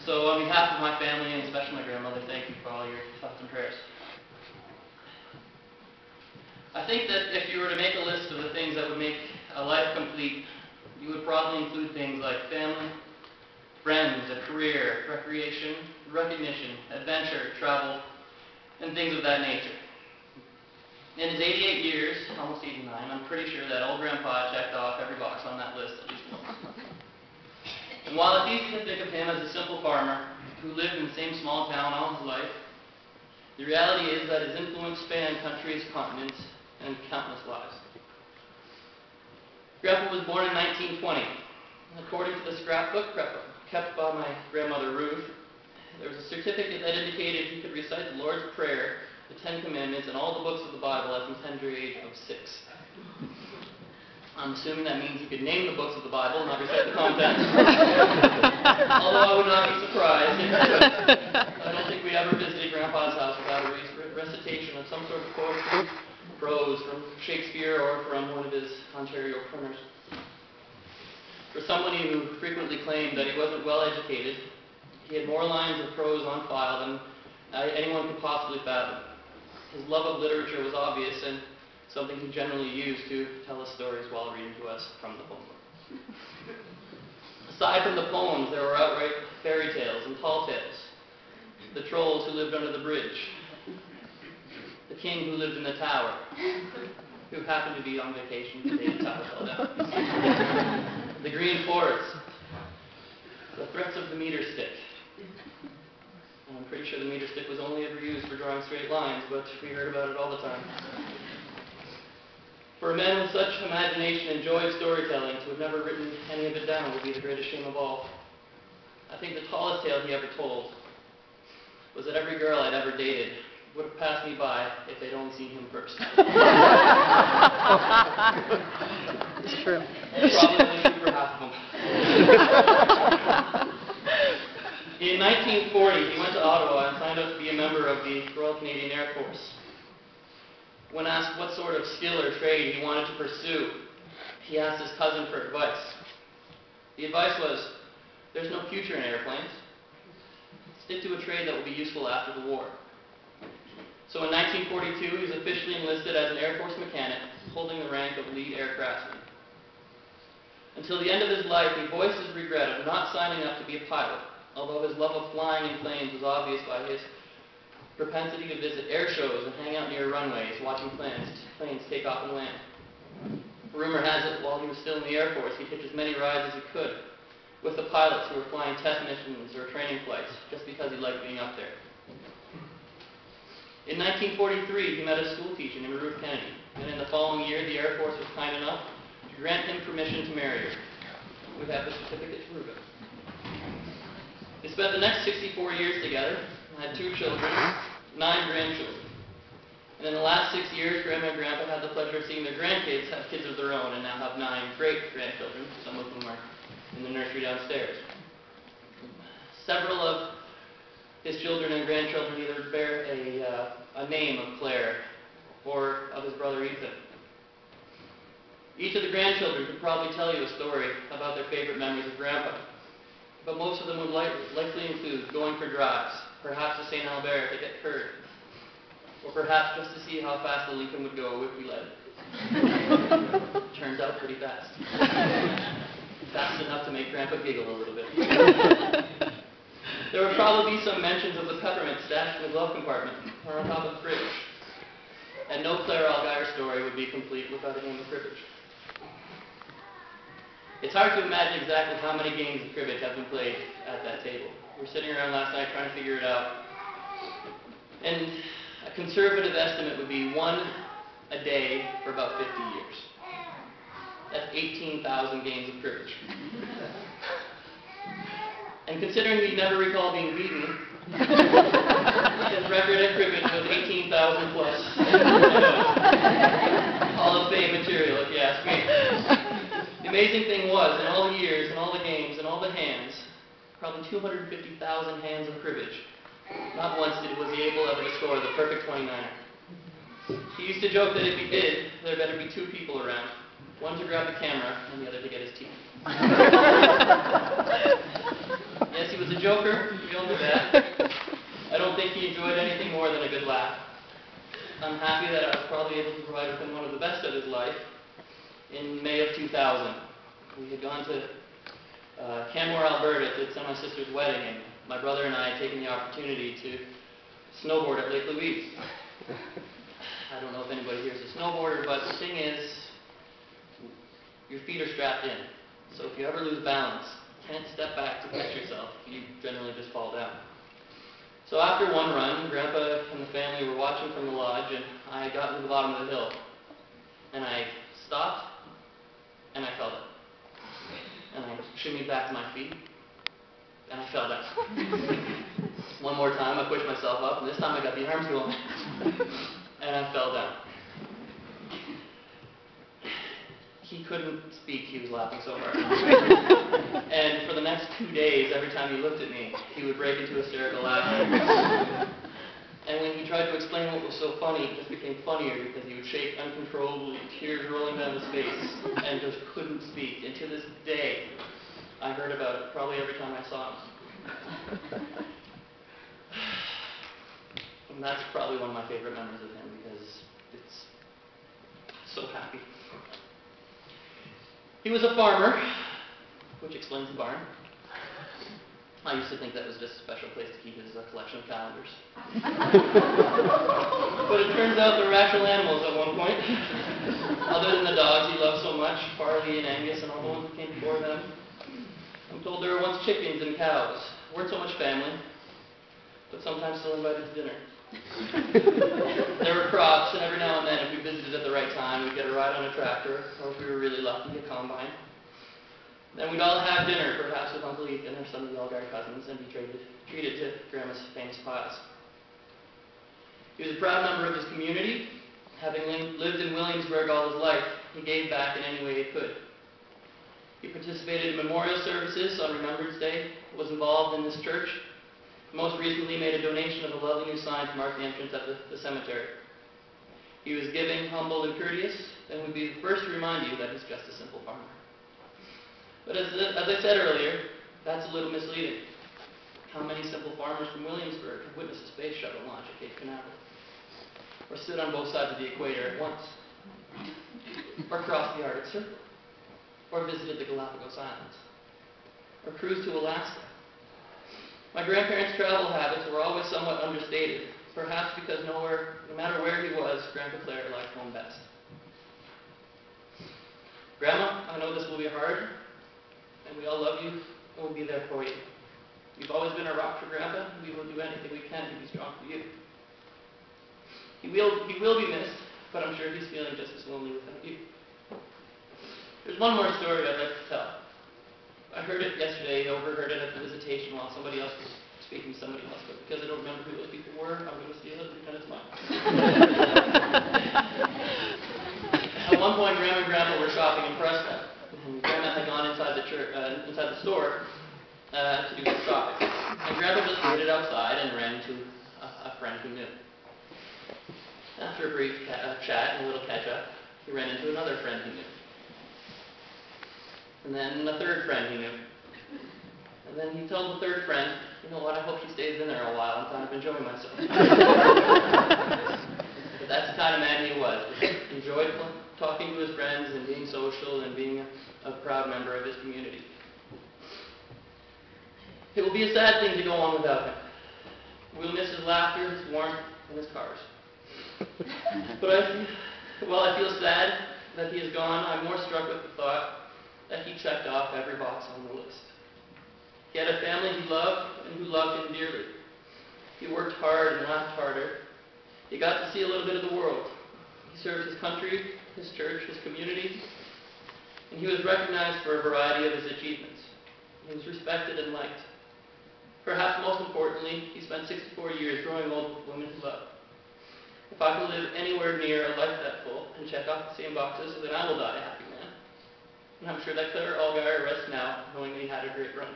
So on behalf of my family, and especially my grandmother, thank you for all your thoughts and prayers. I think that if you were to make a list of the things that would make a life complete, you would probably include things like family, friends, a career, recreation, recognition, adventure, travel, and things of that nature. In his 88 years, almost 89, I'm pretty sure that old Grandpa checked off every box on that list at least once. And while it's easy to think of him as a simple farmer who lived in the same small town all his life, the reality is that his influence spanned countries, continents, and countless lives. Grandpa was born in 1920. According to the scrapbook kept by my grandmother Ruth, there was a certificate that indicated he could recite the Lord's Prayer, the Ten Commandments, and all the books of the Bible at the tender age of 6. I'm assuming that means he could name the books of the Bible and not recite the contents. Although I would not be surprised if he could. I don't think we ever visited Grandpa's house without a recitation of some sort of poetry, prose from Shakespeare or from one of his Onatario printers. For somebody who frequently claimed that he wasn't well educated, he had more lines of prose on file than anyone could possibly fathom. His love of literature was obvious and something he generally used to tell us stories while reading to us from the poem book. Aside from the poems, there were outright fairy tales and tall tales. The trolls who lived under the bridge. The king who lived in the tower, who happened to be on vacation the day the tower fell down. The green forest. The threats of the meter stick. And I'm pretty sure the meter stick was only ever used for drawing straight lines, but we heard about it all the time. For a man with such imagination and joy of storytelling to have never written any of it down would be the greatest shame of all. I think the tallest tale he ever told was that every girl I'd ever dated would have passed me by if they'd only seen him first. It's true. Probably only true for half of them. In 1940, he went to Ottawa and signed up to be a member of the Royal Canadian Air Force. When asked what sort of skill or trade he wanted to pursue, he asked his cousin for advice. The advice was, there's no future in airplanes. Stick to a trade that will be useful after the war. So in 1942, he was officially enlisted as an Air Force mechanic, holding the rank of lead aircraftsman. Until the end of his life, he voiced his regret of not signing up to be a pilot, although his love of flying in planes was obvious by his propensity to visit air shows and hang out near runways, watching planes take off and land. Rumor has it, while he was still in the Air Force, he took as many rides as he could with the pilots who were flying test missions or training flights, just because he liked being up there. In 1943, he met a school teacher named Ruth Kennedy, and in the following year, the Air Force was kind enough to grant him permission to marry her. We have the certificate to prove it. They spent the next 64 years together, had 2 children, 9 grandchildren. And in the last 6 years, Grandma and Grandpa had the pleasure of seeing their grandkids have kids of their own and now have 9 great-grandchildren. Some of them are in the nursery downstairs. Several of his children and grandchildren either bear a name of Clair or of his brother Ethan. Each of the grandchildren could probably tell you a story about their favorite memories of Grandpa, but most of them would likely include going for drives, perhaps to St. Albert to get curd, or perhaps just to see how fast the Lincoln would go if we let it. Turns out pretty fast. Fast enough to make Grandpa giggle a little bit. There would probably be some mentions of the peppermint stashed in the glove compartment or on top of the fridge. And no Clair Algire story would be complete without a game of cribbage. It's hard to imagine exactly how many games of cribbage have been played at that table. We were sitting around last night trying to figure it out. And a conservative estimate would be 1 a day for about 50 years. That's 18,000 games of cribbage. And considering we never recall being beaten, his record at cribbage was 18,000 plus. Hall of Fame material, if you ask me. The amazing thing was, in all the years, and all the games, and all the hands, probably 250,000 hands of cribbage, not once was he able ever to score the perfect 29er. He used to joke that if he did, there better be 2 people around, one to grab the camera and the other to get his teeth. Yes, he was a joker, we all do that. I don't think he enjoyed anything more than a good laugh. I'm happy that I was probably able to provide with him one of the best of his life in May of 2000. We had gone to Canmore, Alberta to attend my sister's wedding, and my brother and I had taken the opportunity to snowboard at Lake Louise. I don't know if anybody here is a snowboarder, but the thing is, your feet are strapped in. So if you ever lose balance, you can't step back to catch yourself. You generally just fall down. So after one run, Grandpa and the family were watching from the lodge, and I got to the bottom of the hill. And I stopped, and I fell down. And I shimmied back to my feet, and I fell down. One more time, I pushed myself up, and this time I got the arms going, and I fell down. He couldn't speak, he was laughing so hard. And for the next 2 days, every time he looked at me, he would break into hysterical laughter. And when he tried to explain what was so funny, it just became funnier because he would shake uncontrollably, tears rolling down his face, and just couldn't speak. And to this day, I heard about it probably every time I saw him. And that's probably one of my favorite memories of him because it's so happy. He was a farmer, which explains the barn. I used to think that was just a special place to keep his collection of calendars. But it turns out there were actual animals at one point. Other than the dogs he loved so much, Farley and Angus and all the ones that came before them. I'm told there were once chickens and cows. Weren't so much family, but sometimes still invited to dinner. There were crops, and every now and then, if we visited at the right time, we'd get a ride on a tractor, or if we were really lucky, a combine. Then we'd all have dinner, perhaps with Uncle Ethan or some of the Algire cousins, and be treated to Grandma's famous pies. He was a proud member of his community. Having lived in Williamsburg all his life, he gave back in any way he could. He participated in memorial services on Remembrance Day, was involved in this church, most recently made a donation of a lovely new sign to mark the entrance at the cemetery. He was giving, humble, and courteous, and would be the first to remind you that he's just a simple farmer. But as I said earlier, that's a little misleading. How many simple farmers from Williamsburg have witnessed a space shuttle launch at Cape Canaveral? Or stood on both sides of the equator at once? Or crossed the Arctic Circle? Or visited the Galapagos Islands? Or cruised to Alaska? My grandparents' travel habits were always somewhat understated, perhaps because no matter where he was, Grandpa Clair liked home best. Grandma, I know this will be hard, and we all love you, and we'll be there for you. You've always been a rock for Grandpa, and we will do anything we can to be strong for you. He will be missed, but I'm sure he's feeling just as lonely without you. There's one more story I'd like to tell. I heard it yesterday, overheard it at the visitation while somebody else was speaking to somebody else, but because I don't remember who those people were, I'm going to steal it and pretend it's mine. At one point, Grandma and Grandpa were shopping in Prescott, and Grandma had gone inside the store to do some shopping. And Grandpa just waited outside and ran into a friend he knew. After a brief chat and a little catch-up, he ran into another friend he knew. And then a third friend he knew. And then he told the third friend, you know what, I hope she stays in there a while. I'm kind of enjoying myself. But that's the kind of man he was. He enjoyed talking to his friends and being social and being a proud member of his community. It will be a sad thing to go on without him. We'll miss his laughter, his warmth, and his cars. But while I feel sad that he is gone, I'm more struck with the thought that he checked off every box on the list. He had a family he loved and who loved him dearly. He worked hard and laughed harder. He got to see a little bit of the world. He served his country, his church, his community, and he was recognized for a variety of his achievements. He was respected and liked. Perhaps most importantly, he spent 64 years growing old with women he loved. If I could live anywhere near a life that full and check off the same boxes, then I will die a happy man. And I'm sure that Clair Algire rests now, knowing that he had a great run.